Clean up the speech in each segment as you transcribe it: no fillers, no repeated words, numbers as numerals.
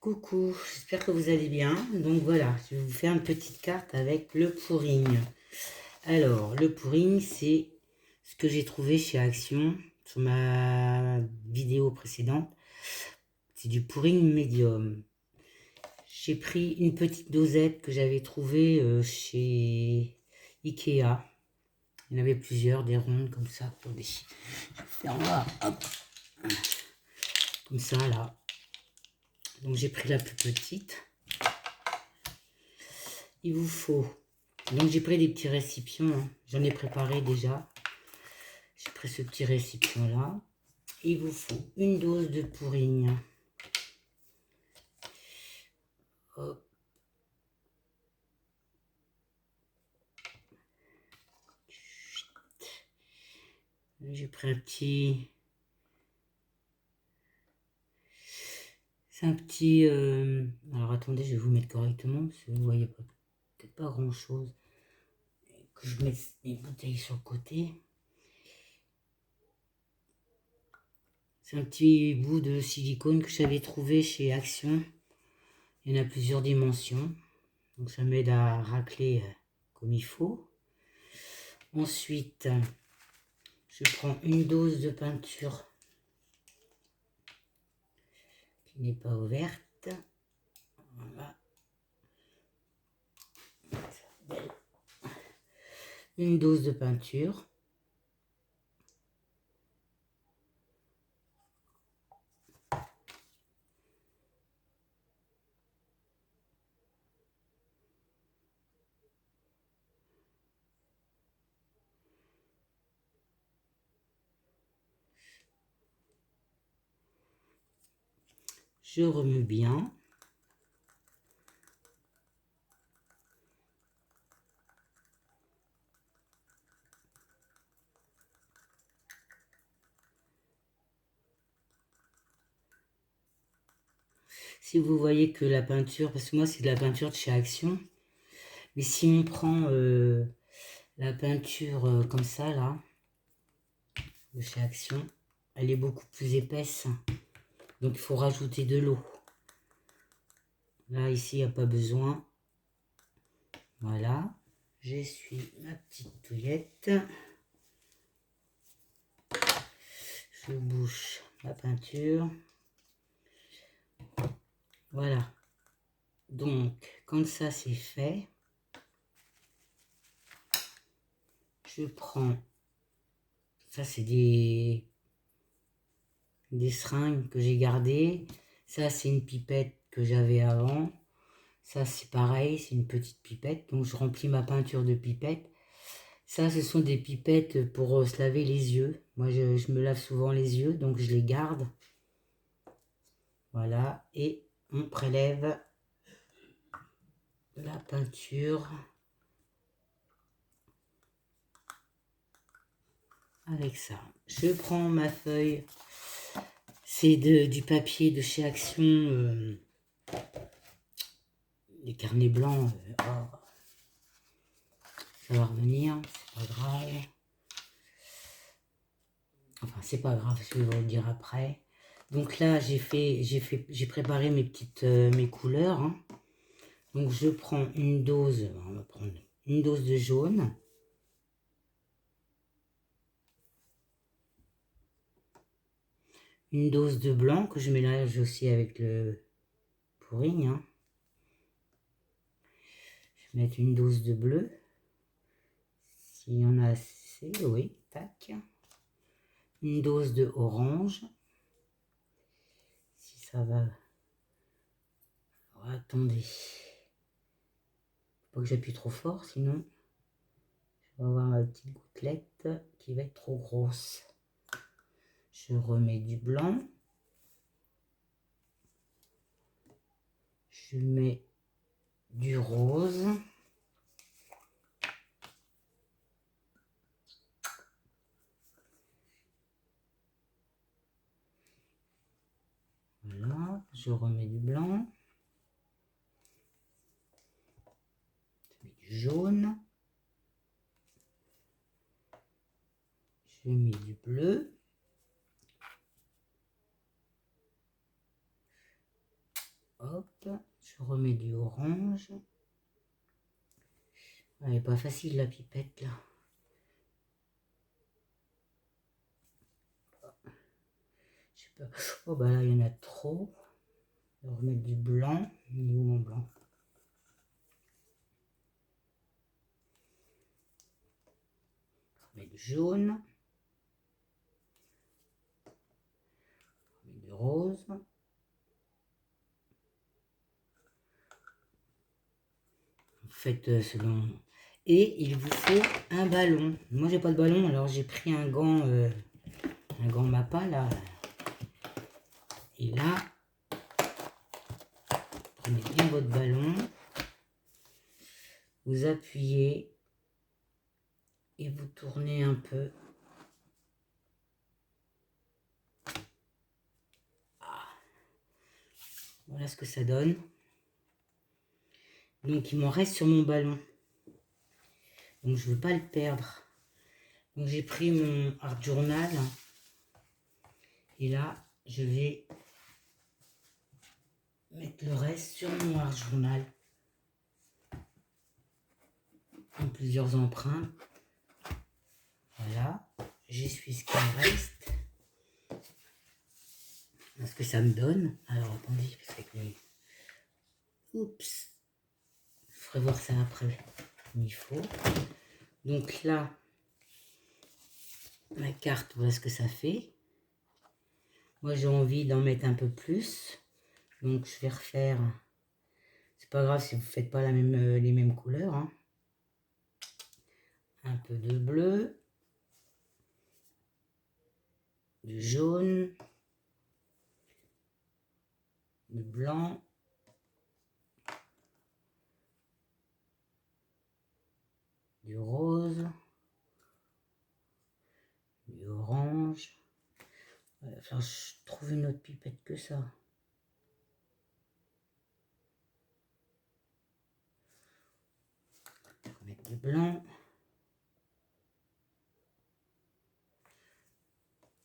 Coucou, j'espère que vous allez bien. Donc voilà, je vais vous faire une petite carte avec le pouring. Alors, le pouring, c'est ce que j'ai trouvé chez Action sur ma vidéo précédente. C'est du pouring médium. J'ai pris une petite dosette que j'avais trouvée chez Ikea. Il y en avait plusieurs, des rondes comme ça. Attendez, je vais faire voir. Hop. Comme ça, là. Donc j'ai pris la plus petite. Il vous faut, donc j'ai pris des petits récipients, hein. J'en ai préparé déjà. J'ai pris ce petit récipient là. Il vous faut une dose de pouring. Hop. J'ai pris un petit... C'est un petit... Alors attendez, je vais vous mettre correctement, parce que vous voyez peut-être pas grand chose. Que je mette mes bouteilles sur le côté. C'est un petit bout de silicone que j'avais trouvé chez Action. Il y en a plusieurs dimensions. Donc ça m'aide à racler comme il faut. Ensuite, je prends une dose de peinture qui n'est pas ouverte. Voilà. Une dose de peinture. Je remue bien. Si vous voyez que la peinture, parce que moi c'est de la peinture de chez Action, mais si on prend la peinture comme ça là, de chez Action, elle est beaucoup plus épaisse. Donc il faut rajouter de l'eau. Là ici il n'y a pas besoin. Voilà. J'essuie ma petite touillette. Je bouche la peinture. Voilà. Donc, quand ça c'est fait, je prends, ça c'est des seringues que j'ai gardées. Ça c'est une pipette que j'avais avant. Ça c'est pareil, c'est une petite pipette. Donc je remplis ma peinture de pipette. Ça ce sont des pipettes pour se laver les yeux. Moi je me lave souvent les yeux, donc je les garde. Voilà, et on prélève la peinture avec ça. Je prends ma feuille, c'est du papier de chez Action, les carnets blancs. Oh, ça va revenir, c'est pas grave. Enfin, c'est pas grave, je vais vous le dire après. Donc là, j'ai préparé mes couleurs, hein. Donc je prends une dose, on va prendre une dose de jaune. Une dose de blanc que je mélange aussi avec le pouring, hein. Je vais mettre une dose de bleu. S'il y en a assez, oui, tac. Une dose de orange. Si ça va. Oh, attendez. Faut pas que j'appuie trop fort, sinon je vais avoir ma petite gouttelette qui va être trop grosse. Je remets du blanc. Je mets du rose. Voilà, je remets du blanc. Je mets du jaune. Je mets du bleu. Hop, je remets du orange. Elle n'est pas facile la pipette là. Je sais pas. Oh bah là il y en a trop. Je vais remettre du blanc. Il est où mon blanc? Je remets du jaune. Je remets du rose. Faites selon. Et il vous faut un ballon. Moi j'ai pas de ballon, alors j'ai pris un gant Mappa là. Et là, prenez bien votre ballon, vous appuyez et vous tournez un peu. Voilà ce que ça donne. Donc il m'en reste sur mon ballon. Donc je ne veux pas le perdre. Donc j'ai pris mon art journal. Et là, je vais mettre le reste sur mon art journal. En plusieurs empreintes. Voilà. J'essuie ce qu'il me reste. Ce que ça me donne. Alors attendez, parce que oups. Je ferai voir ça après. Il faut. Donc là, ma carte, voilà ce que ça fait. Moi j'ai envie d'en mettre un peu plus. Donc je vais refaire. C'est pas grave si vous ne faites pas les mêmes couleurs. Hein. Un peu de bleu. Du jaune. Du blanc. Du rose. Du orange. Enfin, je trouve une autre pipette que ça. Je vais mettre du blanc.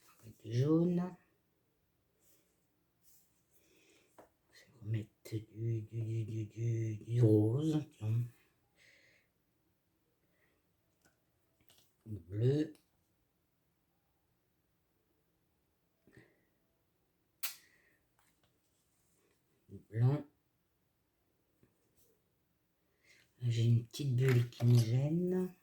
Je vais mettre du jaune. Je vais remettre du rose. Tiens. Du bleu. Du blanc. J'ai une petite bulle qui me gêne.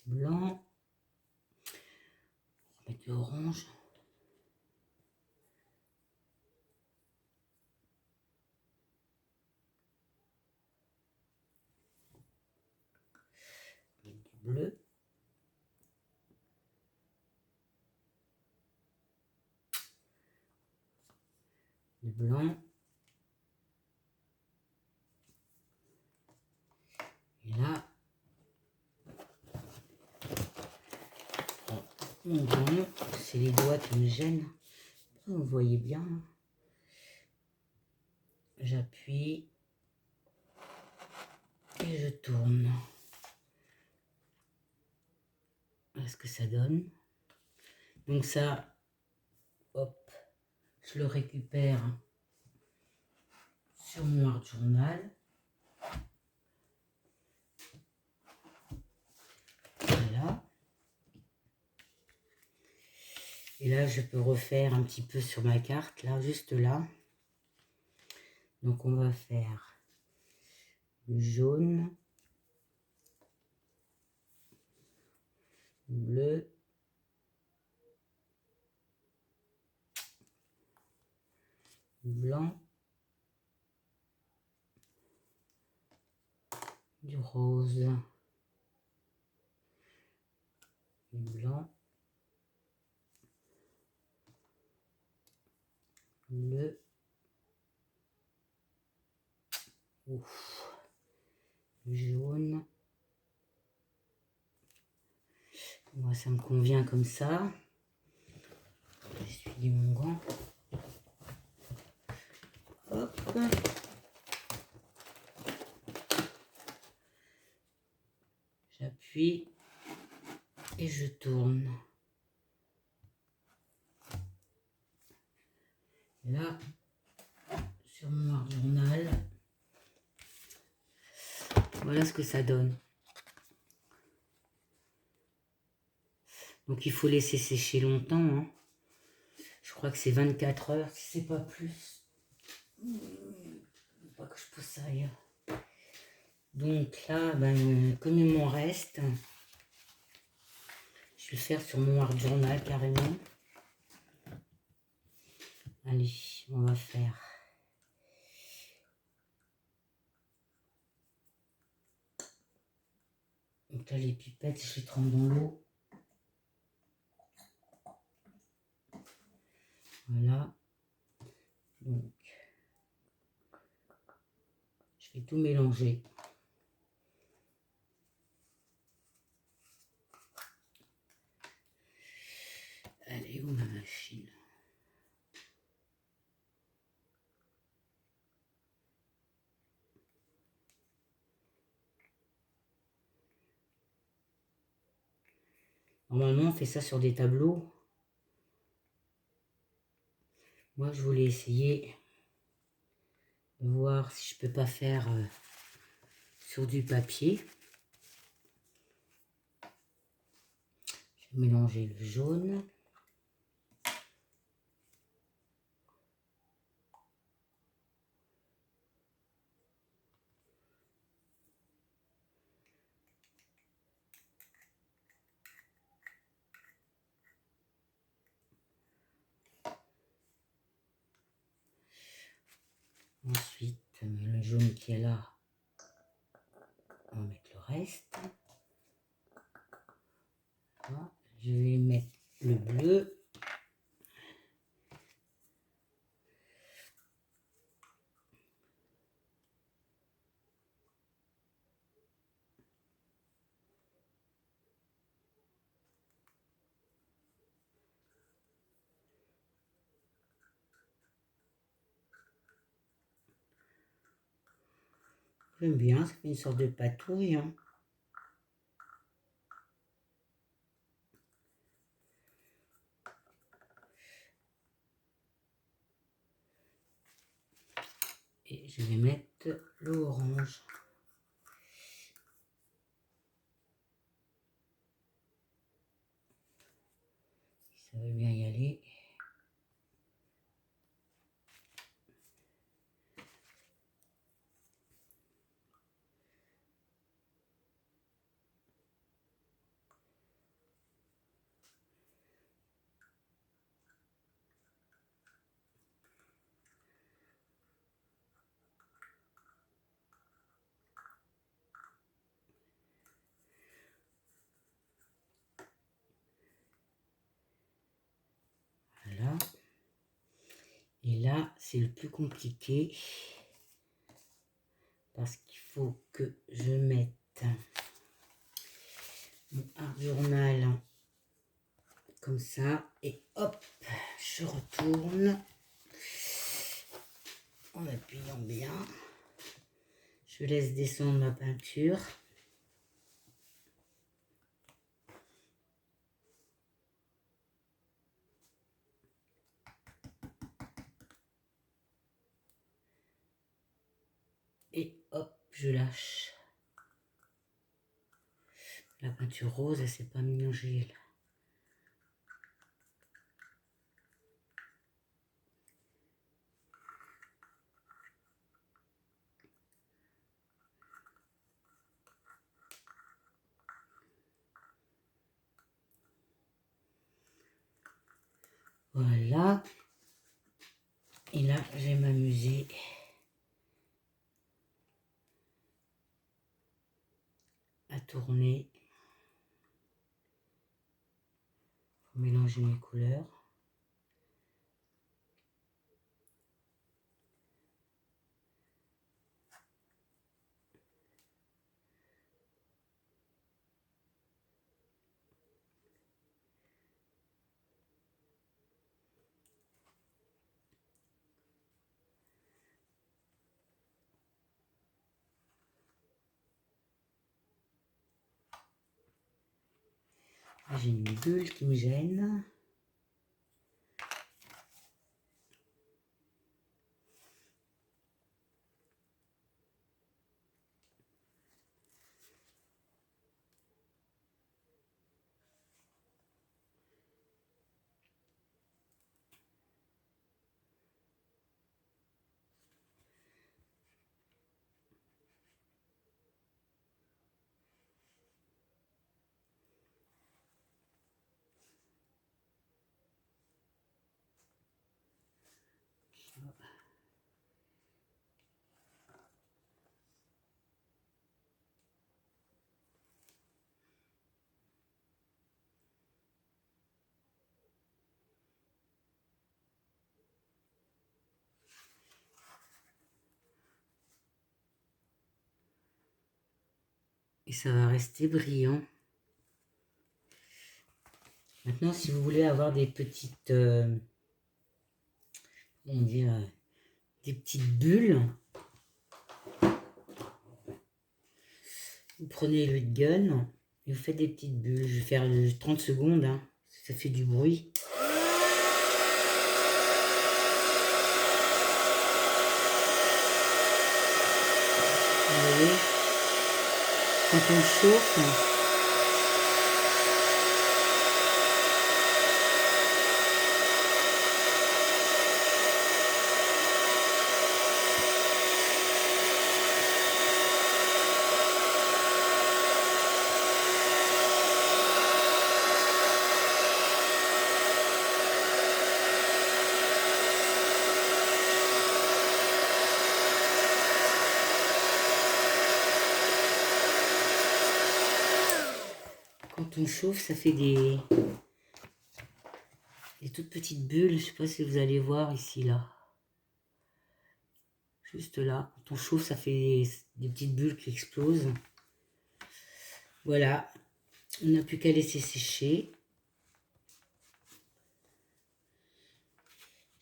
Blanc. On va mettre du orange. Du bleu. Du blanc. Et là, mon blanc, c'est les doigts qui me gênent. Vous voyez bien. J'appuie et je tourne. Voilà ce que ça donne. Donc ça, hop, je le récupère sur mon art journal. Voilà. Et là, je peux refaire un petit peu sur ma carte, là, juste là. Donc on va faire du jaune, du bleu, du blanc, du rose, du blanc, bleu, ouf, du jaune. Moi, ça me convient comme ça. J'essuie mon gant. Hop. J'appuie et je tourne. Là, sur mon noir journal, voilà ce que ça donne. Donc il faut laisser sécher longtemps, hein. Je crois que c'est 24 heures, si c'est pas plus. Pas que je pousse ça ailleurs. Donc là, ben, comme il m'en reste, je vais le faire sur mon noir journal carrément. Allez, on va faire. Donc là, les pipettes, je les trempe dans l'eau. Voilà. Donc, je vais tout mélanger. Allez, où ma machine? Normalement, on fait ça sur des tableaux. Moi, je voulais essayer de voir si je peux pas faire sur du papier. Je vais mélanger le jaune. Ensuite, le jaune qui est là, on va mettre le reste. Voilà. Je vais mettre le bleu. J'aime bien, ça fait une sorte de patouille, hein. Et je vais mettre l'orange. Si ça veut bien y aller. Voilà. Et là, c'est le plus compliqué. Parce qu'il faut que je mette mon art journal comme ça. Et hop, je retourne en appuyant bien. Je laisse descendre ma peinture. Et hop, je lâche. La peinture rose, elle s'est pas mélangée là. Voilà. Et là, je vais m'amuser à tourner. Pour mélanger mes couleurs. J'ai une bulle qui me gêne. Et ça va rester brillant. Maintenant, si vous voulez avoir des petites, comment dire, des petites bulles, vous prenez le gun et vous faites des petites bulles. Je vais faire 30 secondes, hein, ça fait du bruit. Vous voyez, quand on chauffe, quand on chauffe, ça fait des toutes petites bulles. Je ne sais pas si vous allez voir ici, là. Juste là. Quand on chauffe, ça fait des petites bulles qui explosent. Voilà. On n'a plus qu'à laisser sécher.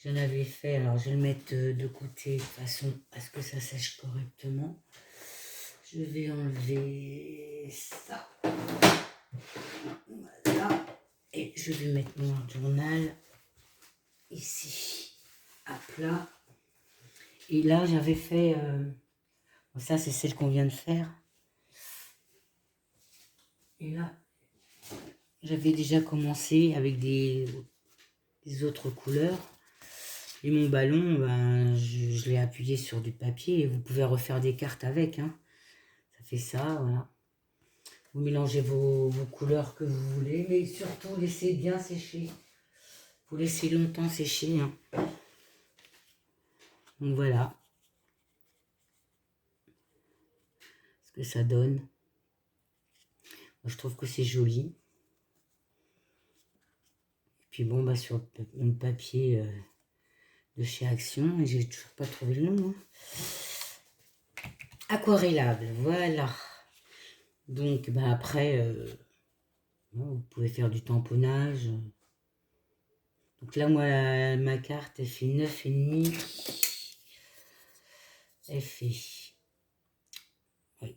J'en avais fait, alors je vais le mettre de côté de façon à ce que ça sèche correctement. Je vais enlever ça. Voilà. Et je vais mettre mon journal ici à plat. Et là, j'avais fait... ça, c'est celle qu'on vient de faire. Et là, j'avais déjà commencé avec des autres couleurs. Et mon ballon, ben, je l'ai appuyé sur du papier. Et vous pouvez refaire des cartes avec. Hein. Ça fait ça, voilà. Vous mélangez vos couleurs que vous voulez. Mais surtout, laissez bien sécher. Vous laissez longtemps sécher. Hein. Donc voilà. Ce que ça donne. Moi, je trouve que c'est joli. Et puis bon, bah, sur le papier... de chez Action, et j'ai toujours pas trouvé le nom. Hein. Aquarellable, voilà. Donc, bah après, vous pouvez faire du tamponnage. Donc là, moi, ma carte, elle fait 9,5. Elle fait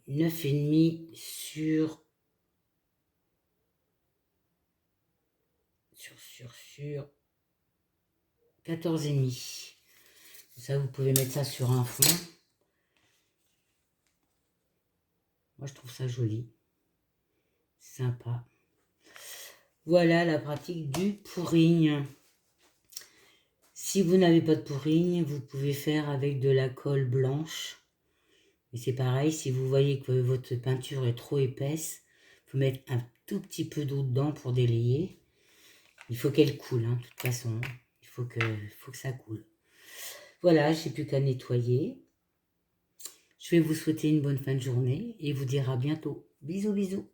9,5 sur 14,5. Ça, vous pouvez mettre ça sur un fond. Moi, je trouve ça joli. Sympa. Voilà la pratique du pourrigne. Si vous n'avez pas de pourrigne, vous pouvez faire avec de la colle blanche. Et c'est pareil, si vous voyez que votre peinture est trop épaisse, il faut mettre un tout petit peu d'eau dedans pour délayer. Il faut qu'elle coule, hein, de toute façon. Il faut que ça coule. Voilà, je n'ai plus qu'à nettoyer. Je vais vous souhaiter une bonne fin de journée et vous dire à bientôt. Bisous, bisous.